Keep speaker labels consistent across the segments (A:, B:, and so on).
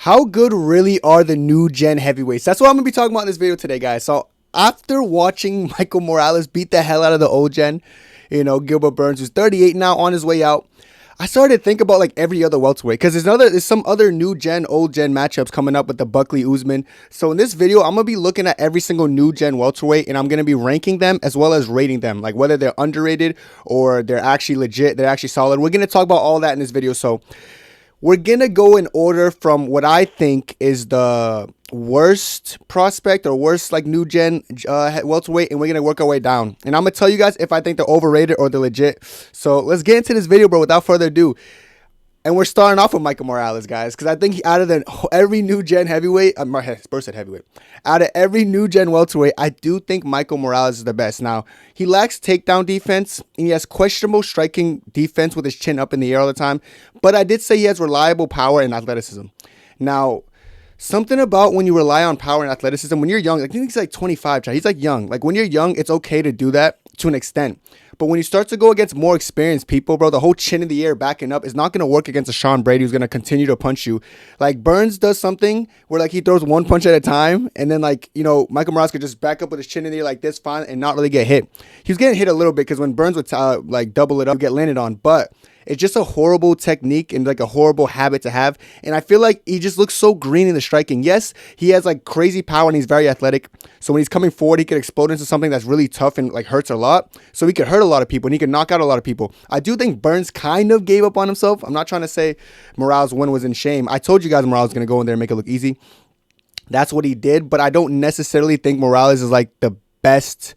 A: How good really are the new gen heavyweights? That's what I'm going to be talking about in this video today, guys. So after watching Michael Morales beat the hell out of the old gen, Gilbert Burns, who's 38 now, on his way out, I started to think about like every other welterweight, because there's some other new gen, old gen matchups coming up with the Buckley Usman. So in this video, I'm going to be looking at every single new gen welterweight, and I'm going to be ranking them as well as rating them, like whether they're underrated or they're actually legit, they're actually solid. We're going to talk about all that in this video. So we're going to go in order from what I think is the worst prospect or worst like new gen welterweight, and we're going to work our way down. And I'm going to tell you guys if I think they're overrated or they're legit. So let's get into this video, bro, without further ado. And we're starting off with Michael Morales, guys, because I think out of every new gen heavyweight, Spurs said heavyweight, out of every new gen welterweight, I do think Michael Morales is the best. Now, he lacks takedown defense, and he has questionable striking defense with his chin up in the air all the time. But I did say he has reliable power and athleticism. Now, something about when you rely on power and athleticism, when you're young, I think he's like 25, he's like young. Like when you're young, it's okay to do that to an extent. But when you start to go against more experienced people, bro, the whole chin in the air backing up is not going to work against a Sean Brady who's going to continue to punch you. Like Burns does something where like he throws one punch at a time, and then like, Michael Morales could just back up with his chin in the air like this, fine, and not really get hit. He was getting hit a little bit because when Burns would like double it up, get landed on, but it's just a horrible technique and like a horrible habit to have. And I feel like he just looks so green in the striking. Yes, he has like crazy power and he's very athletic. So when he's coming forward, he could explode into something that's really tough and like hurts a lot. So he could hurt a lot of people and he could knock out a lot of people. I do think Burns kind of gave up on himself. I'm not trying to say Morales' win was in shame. I told you guys Morales was going to go in there and make it look easy. That's what he did. But I don't necessarily think Morales is like the best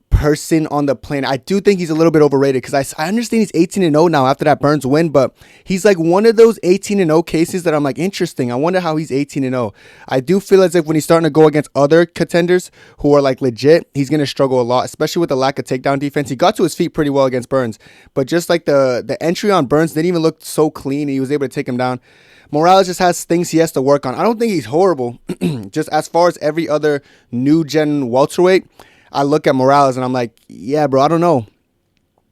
A: person on the planet. I do think he's a little bit overrated because I understand he's 18-0 now after that Burns win, but he's like one of those 18-0 cases that I'm like, interesting. I wonder how he's 18-0. I do feel as if when he's starting to go against other contenders who are like legit, he's going to struggle a lot, especially with the lack of takedown defense. He got to his feet pretty well against Burns, but just like the entry on Burns didn't even look so clean, and he was able to take him down. Morales just has things he has to work on. I don't think he's horrible. Just as far as every other new gen welterweight, I look at Morales and I'm like, yeah, bro, I don't know.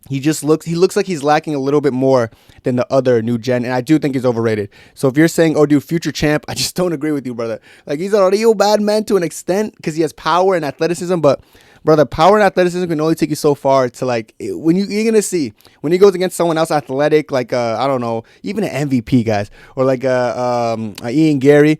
A: He looks like he's lacking a little bit more than the other new gen, and I do think he's overrated. So if you're saying, oh, dude, future champ, I just don't agree with you, brother. Like, he's already a bad man to an extent because he has power and athleticism, but brother, power and athleticism can only take you so far to like, when you're going to see, when he goes against someone else athletic, like, I don't know, even an MVP, guys, or like Ian Gary,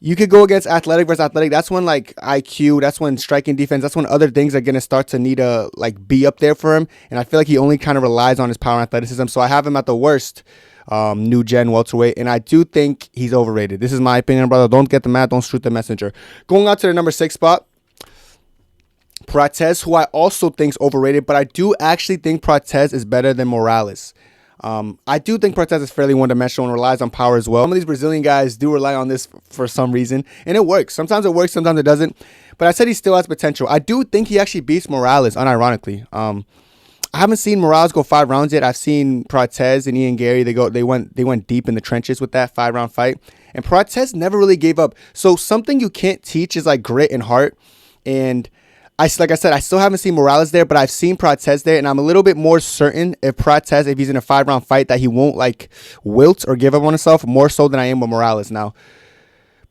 A: you could go against athletic versus athletic. That's when like IQ, that's when striking defense, that's when other things are going to start to need to like be up there for him. And I feel like he only kind of relies on his power and athleticism. So I have him at the worst new gen welterweight, and I do think he's overrated. This is my opinion, brother. Don't get the mad, don't shoot the messenger. Going out to the number 6 spot, Prates, who I also think is overrated, but I do actually think Prates is better than Morales. I do think Prates is fairly one-dimensional and relies on power as well. Some of these Brazilian guys do rely on this for some reason, and it works. Sometimes it works, sometimes it doesn't. But I said he still has potential. I do think he actually beats Morales, unironically. I haven't seen Morales go 5 rounds yet. I've seen Prates and Ian Gary. They went deep in the trenches with that 5-round fight, and Prates never really gave up. So something you can't teach is like grit and heart. And like I said, I still haven't seen Morales there, but I've seen Prates there, and I'm a little bit more certain if he's in a 5-round fight, that he won't like wilt or give up on himself more so than I am with Morales. Now,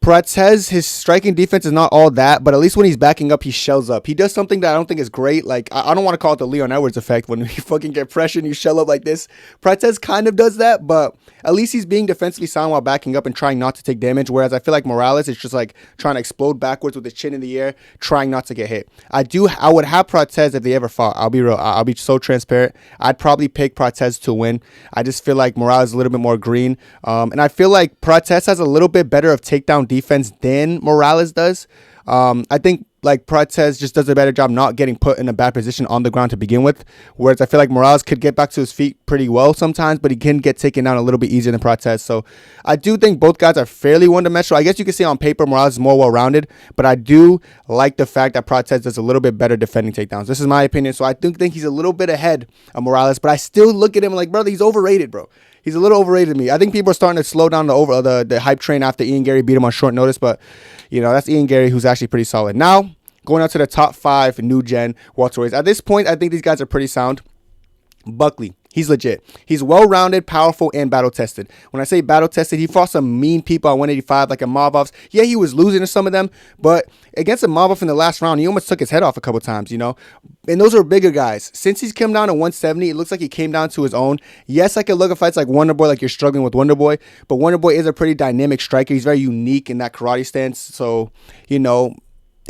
A: Prates, his striking defense is not all that, but at least when he's backing up, he shells up. He does something that I don't think is great. Like, I don't want to call it the Leon Edwards effect when you fucking get pressure and you shell up like this. Prates kind of does that, but at least he's being defensively sound while backing up and trying not to take damage, whereas I feel like Morales is just like trying to explode backwards with his chin in the air, trying not to get hit. I would have Prates if they ever fought. I'll be real. I'll be so transparent. I'd probably pick Prates to win. I just feel like Morales is a little bit more green. And I feel like Prates has a little bit better of takedown defense than Morales does. I think like Prates just does a better job not getting put in a bad position on the ground to begin with, whereas I feel like Morales could get back to his feet pretty well sometimes, but he can get taken down a little bit easier than Prates. So I do think both guys are fairly one-dimensional. I guess you could say on paper Morales is more well-rounded, but I do like the fact that Prates does a little bit better defending takedowns. This is my opinion, so I do think he's a little bit ahead of Morales, but I still look at him like, brother, he's overrated, bro. He's a little overrated to me. I think people are starting to slow down the hype train after Ian Gary beat him on short notice, but that's Ian Gary, who's actually pretty solid. Now, going out to the top 5 new gen welterweights. At this point, I think these guys are pretty sound. Buckley, He's legit. He's well-rounded, powerful, and battle-tested. When I say battle-tested, he fought some mean people at 185, like a Mavovs. Yeah, he was losing to some of them, but against a Mavov in the last round, he almost took his head off a couple times, you know? And those are bigger guys. Since he's come down to 170, it looks like he came down to his own. Yes, I could look at fights like Wonderboy, like you're struggling with Wonderboy, but Wonderboy is a pretty dynamic striker. He's very unique in that karate stance, so, you know,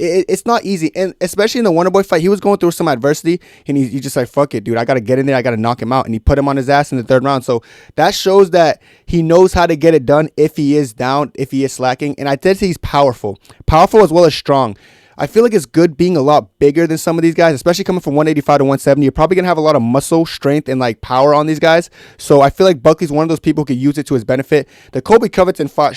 A: it's not easy, and especially in the Wonderboy fight, he was going through some adversity, and he just like, fuck it, dude, I gotta get in there, I gotta knock him out, and he put him on his ass in the third round. So that shows that he knows how to get it done if he is down, if he is slacking. And I did say he's powerful as well as strong. I feel like it's good being a lot bigger than some of these guys, especially coming from 185 to 170. You're probably going to have a lot of muscle, strength, and like power on these guys. So I feel like Buckley's one of those people who could use it to his benefit. The Colby Covington fight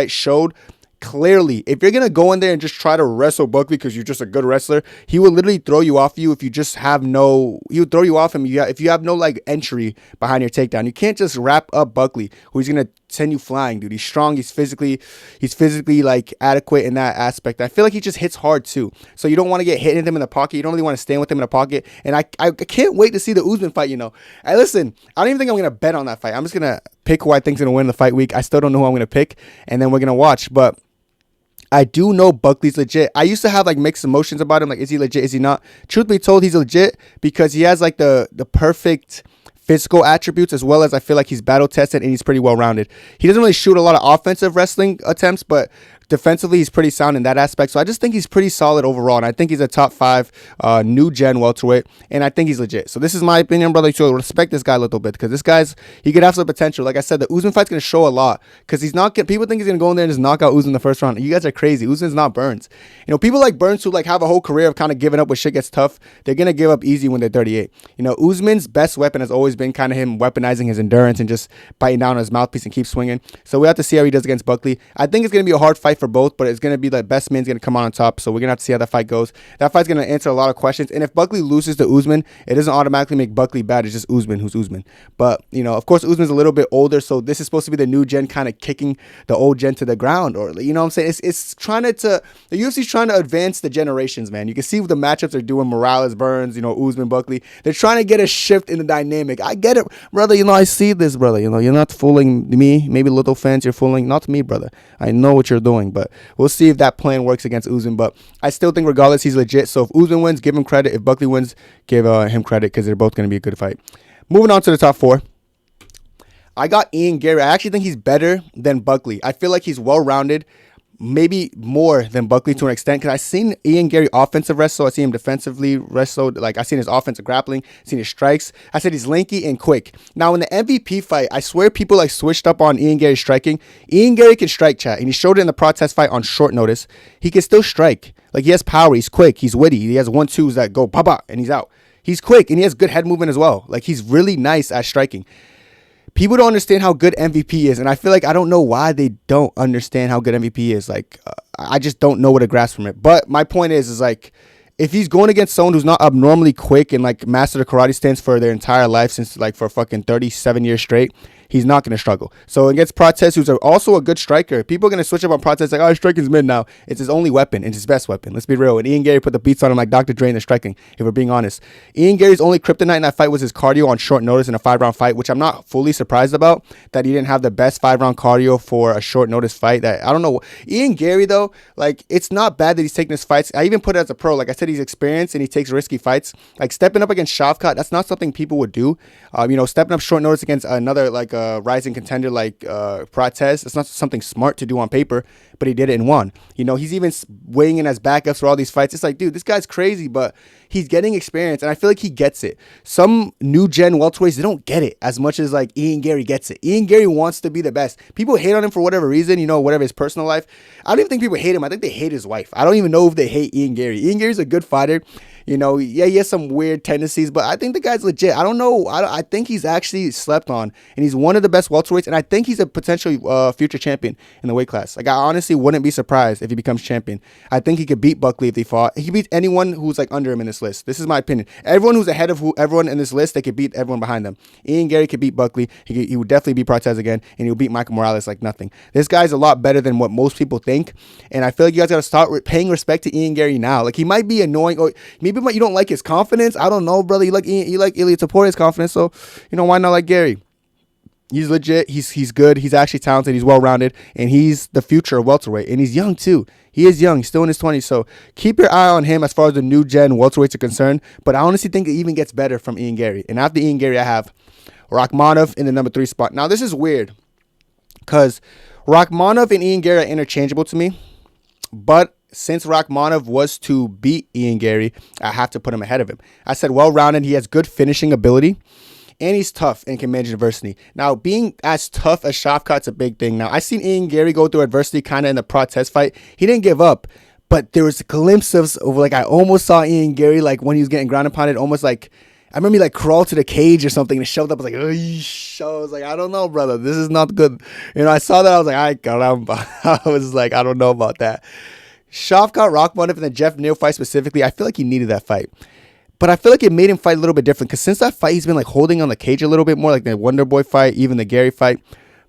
A: showed clearly, if you're going to go in there and just try to wrestle Buckley because you're just a good wrestler, he will literally throw you off if you just have no, he would throw you off him if you have no like entry behind your takedown. You can't just wrap up Buckley, who's going to send you flying, dude. He's strong, he's physically like adequate in that aspect. I feel like he just hits hard too. So you don't want to get hit in him in the pocket. You don't really want to stand with him in the pocket. And I can't wait to see the Usman fight, you know. Hey, listen, I don't even think I'm going to bet on that fight. I'm just going to pick who I think's going to win the fight week. I still don't know who I'm going to pick, and then we're going to watch. But I do know Buckley's legit. I used to have like mixed emotions about him. Like, is he legit? Is he not? Truth be told, he's legit because he has like the perfect physical attributes, as well as I feel like he's battle tested and he's pretty well rounded. He doesn't really shoot a lot of offensive wrestling attempts, but defensively he's pretty sound in that aspect. So I just think he's pretty solid overall, and I think he's a top 5 new gen welterweight, and I think he's legit. So this is my opinion, brother. So respect this guy a little bit, because this he could have some potential. Like I said, the Usman fight's gonna show a lot, because people think he's gonna go in there and just knock out Usman in the first round. You guys are crazy. Usman's not Burns. You know, people like Burns who like have a whole career of kind of giving up when shit gets tough, they're gonna give up easy when they're 38. You know, Usman's best weapon has always been kind of him weaponizing his endurance and just biting down on his mouthpiece and keep swinging. So we have to see how he does against Buckley. I think it's gonna be a hard fight for both, but it's going to be the best man's going to come on top. So we're going to have to see how that fight goes. That fight's going to answer a lot of questions. And if Buckley loses to Usman, it doesn't automatically make Buckley bad. It's just Usman who's Usman. But, you know, of course, Usman's a little bit older. So this is supposed to be the new gen kind of kicking the old gen to the ground. Or, you know what I'm saying? It's trying the UFC's trying to advance the generations, man. You can see what the matchups are doing. Morales, Burns, you know, Usman, Buckley. They're trying to get a shift in the dynamic. I get it, brother. You know, I see this, brother. You know, you're not fooling me. Maybe little fans, you're fooling. Not me, brother. I know what you're doing. But we'll see if that plan works against Usman. But I still think regardless, he's legit. So if Usman wins, give him credit. If Buckley wins, give him credit, because they're both going to be a good fight. Moving on to the top 4. I got Ian Gary. I actually think he's better than Buckley. I feel like he's well-rounded, maybe more than Buckley to an extent, because I've seen Ian Gary offensive wrestle. I see him defensively wrestle. Like, I've seen his offensive grappling, seen his strikes. I said he's lanky and quick. Now, in the MVP fight, I swear people like switched up on Ian Gary striking. Ian Gary can strike, chat, and he showed it in the protest fight on short notice. He can still strike. Like, he has power. He's quick. He's witty. He has 1-2s that go ba-ba, and he's out. He's quick, and he has good head movement as well. Like, he's really nice at striking. People don't understand how good MVP is, and I feel like I don't know why they don't understand how good MVP is. Like, I just don't know what to grasp from it. But my point is like, if he's going against someone who's not abnormally quick and like mastered the karate stance for their entire life, since like for fucking 37 years straight, he's not going to struggle. So against Protez, who's also a good striker, people are going to switch up on Protez like, oh, striking's mid now. It's his only weapon. It's his best weapon. Let's be real. And Ian Gary put the beats on him like Dr. Dre in the striking, if we're being honest. Ian Gary's only kryptonite in that fight was his cardio on short notice in a 5-round fight, which I'm not fully surprised about, that he didn't have the best 5-round cardio for a short notice fight. That I don't know. Ian Gary, though, like, it's not bad that he's taking his fights. I even put it as a pro. Like I said, he's experienced and he takes risky fights. Like, stepping up against Shavkat, that's not something people would do. You know, stepping up short notice against another like rising contender like Protez, it's not something smart to do on paper, but he did it and won. You know, he's even weighing in as backups for all these fights. It's like, dude, this guy's crazy, but he's getting experience, and I feel like he gets it. Some new gen welterweights, they don't get it as much as like Ian Gary gets it. Ian Gary wants to be the best. People hate on him for whatever reason, you know, whatever his personal life. I don't even think people hate him. I think they hate his wife. I don't even know if they hate Ian Gary. Ian Gary's a good fighter. You know, yeah, he has some weird tendencies, but I think the guy's legit. I don't know. I think he's actually slept on, and he's one of the best welterweights, and I think he's a potential future champion in the weight class. Like, I honestly wouldn't be surprised if he becomes champion. I think he could beat Buckley if he fought. He could beat anyone who's like under him in this list. This is my opinion. Everyone who's ahead of everyone in this list, they could beat everyone behind them. Ian Gary could beat Buckley. He would definitely beat Protez again, and he'll beat Michael Morales like nothing. This guy's a lot better than what most people think, and I feel like you guys got to start paying respect to Ian Gary now. Like, he might be annoying, or maybe Keep in mind, you don't like his confidence. I don't know, brother. You like Ilia Topuria's confidence, so why not like Gary? He's legit. He's good. He's actually talented. He's well-rounded, and he's the future of welterweight. And he's young too. He is young. He's still in his 20s. So keep your eye on him as far as the new gen welterweights are concerned. But I honestly think it even gets better from Ian Gary. And after Ian Gary, I have Rakhmonov in the number 3 spot. Now this is weird because Rakhmonov and Ian Gary are interchangeable to me. But since Rakhmonov was to beat Ian Gary, I have to put him ahead of him. I said well-rounded. He has good finishing ability. And he's tough and can manage adversity. Now, being as tough as Shavkat's a big thing. Now, I seen Ian Gary go through adversity kind of in the protest fight. He didn't give up, but there was a glimpse of like, I almost saw Ian Gary, like, when he was getting ground and pounded, almost like, I remember he, like, crawled to the cage or something and shoved up. I was like, I was like, I don't know, brother. This is not good. I saw that. I was like, I was like, I don't know about that. Shavkat Rakhmonov in the Jeff Neal fight specifically, I feel like he needed that fight. But I feel like it made him fight a little bit different because since that fight, he's been like holding on the cage a little bit more, like the Wonder Boy fight, even the Gary fight.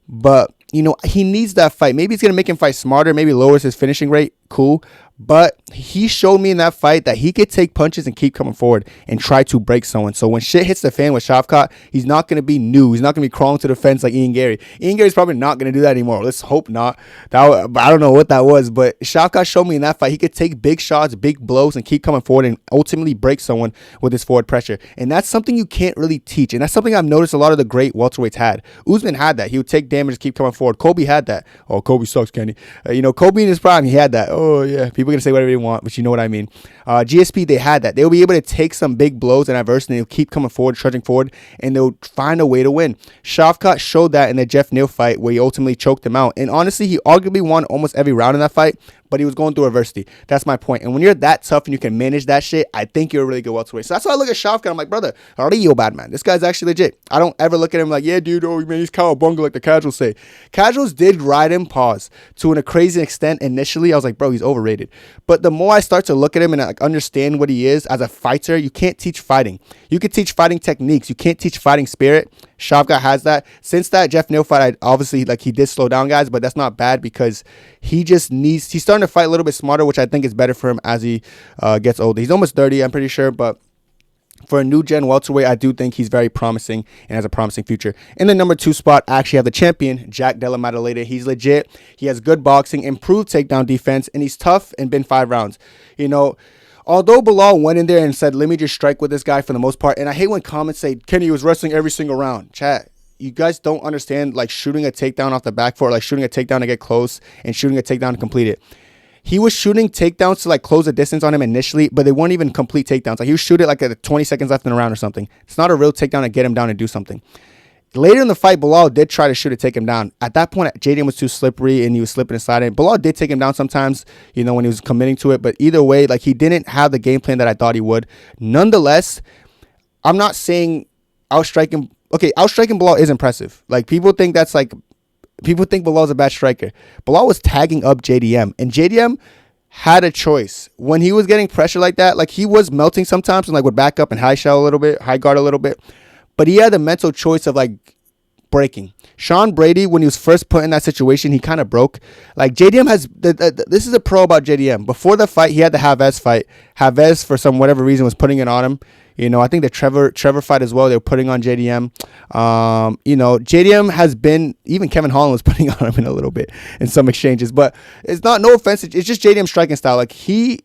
A: But, he needs that fight. Maybe it's going to make him fight smarter, maybe lowers his finishing rate. Cool. But he showed me in that fight that he could take punches and keep coming forward and try to break someone. So when shit hits the fan with Shavkat, he's not going to be new. He's not going to be crawling to the fence like Ian Gary. Ian Gary's probably not going to do that anymore. Let's hope not. I don't know what that was, but Shavkat showed me in that fight he could take big shots, big blows, and keep coming forward and ultimately break someone with his forward pressure. And that's something you can't really teach. And that's something I've noticed a lot of the great welterweights had. Usman had that. He would take damage, keep coming forward. Kobe had that. Oh, Kobe sucks, Kenny. Kobe in his prime, he had that. Oh, yeah. People can say whatever they want, but you know what I mean. GSP, they had that. They'll be able to take some big blows and adversity, and they'll keep coming forward, trudging forward, and they'll find a way to win. Shavkat showed that in the Jeff Neal fight where he ultimately choked him out. And honestly, he arguably won almost every round in that fight, but he was going through adversity. That's my point. And when you're that tough and you can manage that shit, I think you're a really good welterweight. So that's why I look at Shavkat. I'm like, brother, Rio bad man. This guy's actually legit. I don't ever look at him like, yeah, dude, oh man, he's cowabunga like the casuals say. Casuals did ride him, to a crazy extent. Initially, I was like, bro, he's overrated. But the more I start to look at him and like understand what he is as a fighter, you can't teach fighting. You can teach fighting techniques. You can't teach fighting spirit. Shavkat has that. Since that Jeff Neal fight, obviously, like, he did slow down guys, but that's not bad because he's starting to fight a little bit smarter, which I think is better for him as he gets older. He's almost 30, I'm pretty sure, but for a new gen welterweight, I do think he's very promising and has a promising future. In the number 2 spot, I actually have the champion, Jack Della Maddalena. He's legit. He has good boxing, improved takedown defense, and he's tough and been 5 rounds. Although Bilal went in there and said, let me just strike with this guy for the most part. And I hate when comments say, Kenny was wrestling every single round. Chat, you guys don't understand, like, shooting a takedown off the back foot, like shooting a takedown to get close and shooting a takedown to complete it. He was shooting takedowns to, like, close the distance on him initially, but they weren't even complete takedowns. Like, he would shoot it like at 20 seconds left in the round or something. It's not a real takedown to get him down and do something. Later in the fight, Bilal did try to shoot to take him down. At that point, JDM was too slippery and he was slipping and sliding. Bilal did take him down sometimes, when he was committing to it. But either way, like, he didn't have the game plan that I thought he would. Nonetheless, I'm not saying outstriking. Okay, outstriking Bilal is impressive. Like, people think Bilal's a bad striker. Bilal was tagging up JDM, and JDM had a choice. When he was getting pressure like that, like, he was melting sometimes and, like, would back up and high guard a little bit. But he had the mental choice of, like, breaking. Sean Brady, when he was first put in that situation, he kind of broke. Like, JDM has, this is a pro about JDM. Before the fight, he had the Havez fight. Havez, for some whatever reason, was putting it on him. I think the Trevor fight as well, they were putting on JDM. JDM has been, even Kevin Holland was putting on him in a little bit in some exchanges. But it's not, no offense, it's just JDM striking style. Like, he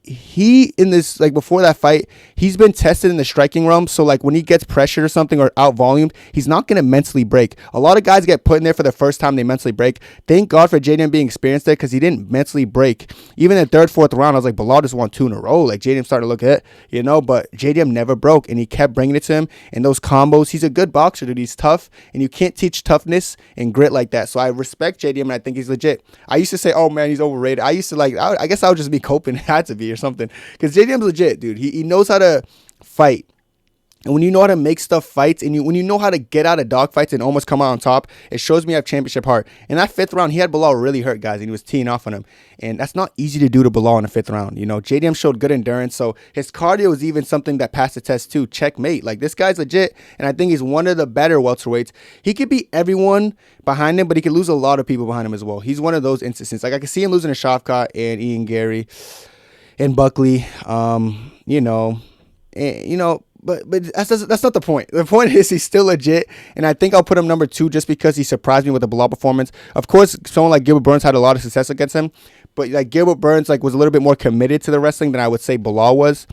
A: in this, like, before that fight, he's been tested in the striking realm. So, like, when he gets pressured or something or out volumed, he's not going to mentally break. A lot of guys get put in there for the first time, they mentally break. Thank God for JDM being experienced there because he didn't mentally break. Even in the 3rd, 4th round, I was like, Bilal just won 2 in a row. Like, JDM started to look at it, but JDM never broke. And he kept bringing it to him. And those combos, he's a good boxer, dude. He's tough, and you can't teach toughness and grit like that. So I respect JDM, and I think he's legit. I used to say, oh man, he's overrated. I used to, like, I guess I would just be coping. It had to be or something. Because JDM's legit, dude. He knows how to fight. And when you know how to make stuff fights, and when you know how to get out of dog fights and almost come out on top, it shows me you have championship heart. In that 5th round, he had Bilal really hurt, guys, and he was teeing off on him. And that's not easy to do to Bilal in the 5th round. JDM showed good endurance, so his cardio is even something that passed the test too. Checkmate. Like, this guy's legit, and I think he's one of the better welterweights. He could beat everyone behind him, but he could lose a lot of people behind him as well. He's one of those instances. Like, I can see him losing to Shavkat and Ian Gary and Buckley. And, but that's not the point. The point is he's still legit, and I think I'll put him number 2 just because he surprised me with the Bilal performance. Of course, someone like Gilbert Burns had a lot of success against him, but like Gilbert Burns like was a little bit more committed to the wrestling than I would say Bilal was.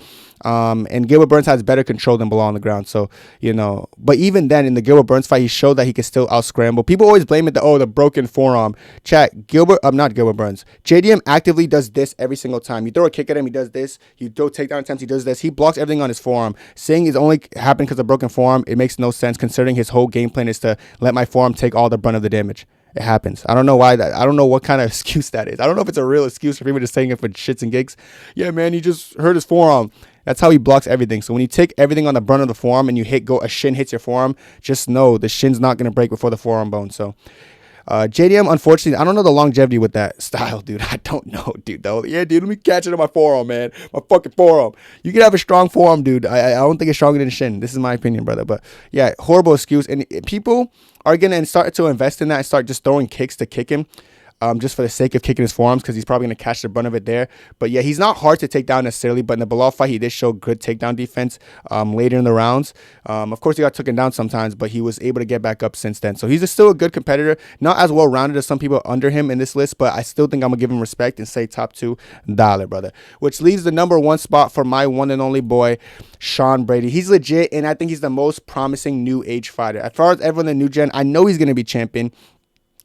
A: And Gilbert Burns has better control than Bilal on the ground. So, but even then in the Gilbert Burns fight, he showed that he could still out scramble. People always blame it the broken forearm. Chat, not Gilbert Burns. JDM actively does this every single time. You throw a kick at him, he does this. You throw takedown attempts, he does this. He blocks everything on his forearm. Saying it's only happened because of broken forearm, it makes no sense considering his whole game plan is to let my forearm take all the brunt of the damage. It happens. I don't know why I don't know what kind of excuse that is. I don't know if it's a real excuse for people just saying it for shits and gigs. Yeah, man, he just hurt his forearm. That's how he blocks everything. So when you take everything on the brunt of the forearm and you a shin hits your forearm, just know the shin's not going to break before the forearm bone. So JDM, unfortunately, I don't know the longevity with that style, dude. I don't know, dude, though. Yeah, dude, let me catch it on my forearm, man. My fucking forearm. You can have a strong forearm, dude. I don't think it's stronger than the shin. This is my opinion, brother. But yeah, horrible excuse. And people are going to start to invest in that and start just throwing kicks to kick him. Just for the sake of kicking his forearms because he's probably going to catch the brunt of it there. But yeah, he's not hard to take down necessarily, but in the Bilal fight, he did show good takedown defense later in the rounds. Of course, he got taken down sometimes, but he was able to get back up since then. So he's still a good competitor, not as well-rounded as some people under him in this list, but I still think I'm going to give him respect and say top 2 dollar, brother. Which leaves the number 1 spot for my one and only boy, Sean Brady. He's legit, and I think he's the most promising new age fighter. As far as everyone in the new gen, I know he's going to be champion.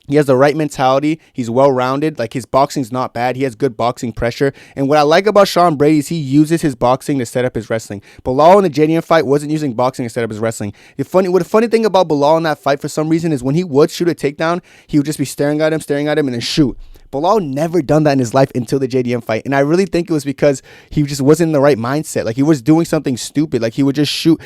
A: He has the right mentality. He's well-rounded. Like, his boxing's not bad. He has good boxing pressure. And what I like about Sean Brady is he uses his boxing to set up his wrestling. Bilal in the JDM fight wasn't using boxing to set up his wrestling. The funny thing about Bilal in that fight for some reason is when he would shoot a takedown, he would just be staring at him, and then shoot. Bilal never done that in his life until the JDM fight. And I really think it was because he just wasn't in the right mindset. Like, he was doing something stupid. Like, he would just shoot.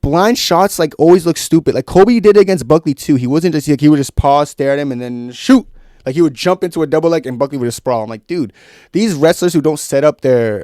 A: Blind shots like always look stupid. Like Kobe did it against Buckley too. He wasn't just like he would just pause, stare at him, and then shoot. Like he would jump into a double leg and Buckley would just sprawl. I'm like, dude, these wrestlers who don't set up their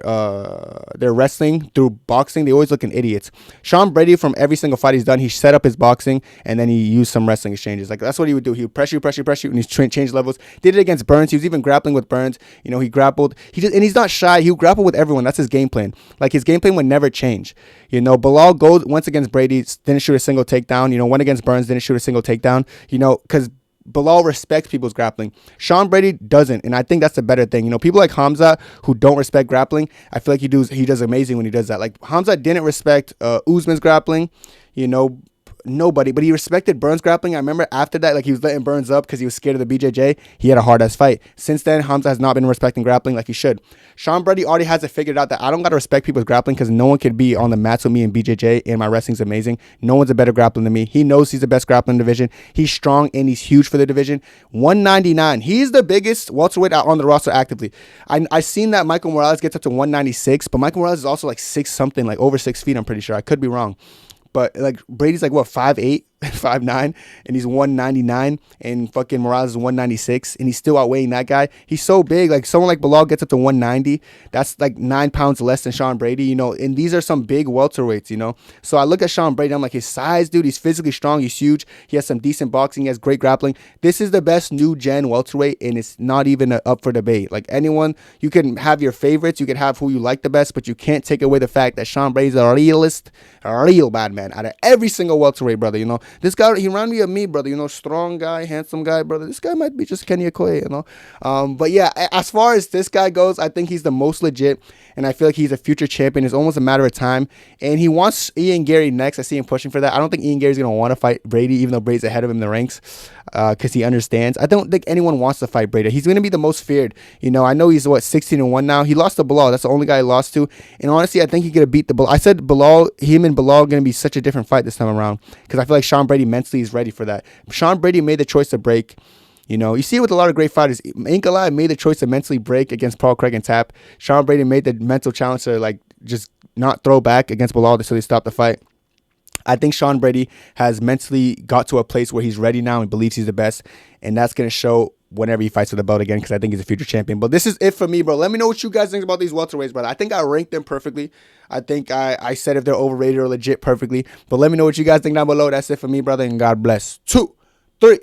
A: wrestling through boxing, they always look like idiots. Sean Brady, from every single fight he's done, he set up his boxing and then he used some wrestling exchanges. Like that's what he would do. He would press you, and he's changed levels. Did it against Burns. He was even grappling with Burns. He grappled. And he's not shy. He would grapple with everyone. That's his game plan. Like his game plan would never change. Bilal goes once against Brady, didn't shoot a single takedown. Went against Burns, didn't shoot a single takedown. Because Bilal respects people's grappling. Sean Brady doesn't, and I think that's the better thing. People like Hamza who don't respect grappling, I feel like he does amazing when he does that. Like Hamza didn't respect Usman's grappling, nobody, but he respected Burns' grappling. I remember after that, like he was letting Burns up because he was scared of the BJJ. He had a hard-ass fight. Since then, Hamza has not been respecting grappling like he should. Sean Brady already has it figured out that I don't got to respect people's grappling because no one could be on the mats with me in BJJ, and my wrestling's amazing. No one's a better grappler than me. He knows he's the best grappler in the division. He's strong, and he's huge for the division. 199. He's the biggest welterweight out on the roster actively. I've seen that Michael Morales gets up to 196, but Michael Morales is also like 6 something, like over 6 feet, I'm pretty sure. I could be wrong. But like Brady's like what 5'8", 5'9", and he's 199, and fucking Morales is 196, and he's still outweighing that guy. He's so big. Like someone like Bilal gets up to 190. That's like 9 pounds less than Sean Brady. And these are some big welterweights. So I look at Sean Brady. I'm like, his size, dude. He's physically strong. He's huge. He has some decent boxing. He has great grappling. This is the best new gen welterweight, and it's not even up for debate. Like anyone, you can have your favorites. You can have who you like the best, but you can't take away the fact that Sean Brady's a real bad man out of every single welterweight, brother. This guy, he reminded me of me, brother. Strong guy, handsome guy, brother. This guy might be just Kenny Okoye, But yeah, as far as this guy goes, I think he's the most legit, and I feel like he's a future champion. It's almost a matter of time, and he wants Ian Gary next. I see him pushing for that. I don't think Ian Gary's gonna want to fight Brady, even though Brady's ahead of him in the ranks, because he understands. I don't think anyone wants to fight Brady. He's gonna be the most feared. I know he's 16-1 now. He lost to Bilal. That's the only guy he lost to, and honestly, I think he could have beat the Bilal. I said him and Bilal are gonna be such a different fight this time around because I feel like Sean Brady mentally is ready for that. Sean Brady made the choice to break. You see it with a lot of great fighters. Inkala made the choice to mentally break against Paul Craig and tap. Sean Brady made the mental challenge to like just not throw back against Bilal until he stopped the fight. I think Sean Brady has mentally got to a place where he's ready now and believes he's the best, and that's going to show whenever he fights for the belt again because I think he's a future champion. But this is it for me, bro. Let me know what you guys think about these welterweights, brother. I think I ranked them perfectly. I think I said if they're overrated or legit perfectly. But let me know what you guys think down below. That's it for me, brother, and God bless. 2, 3.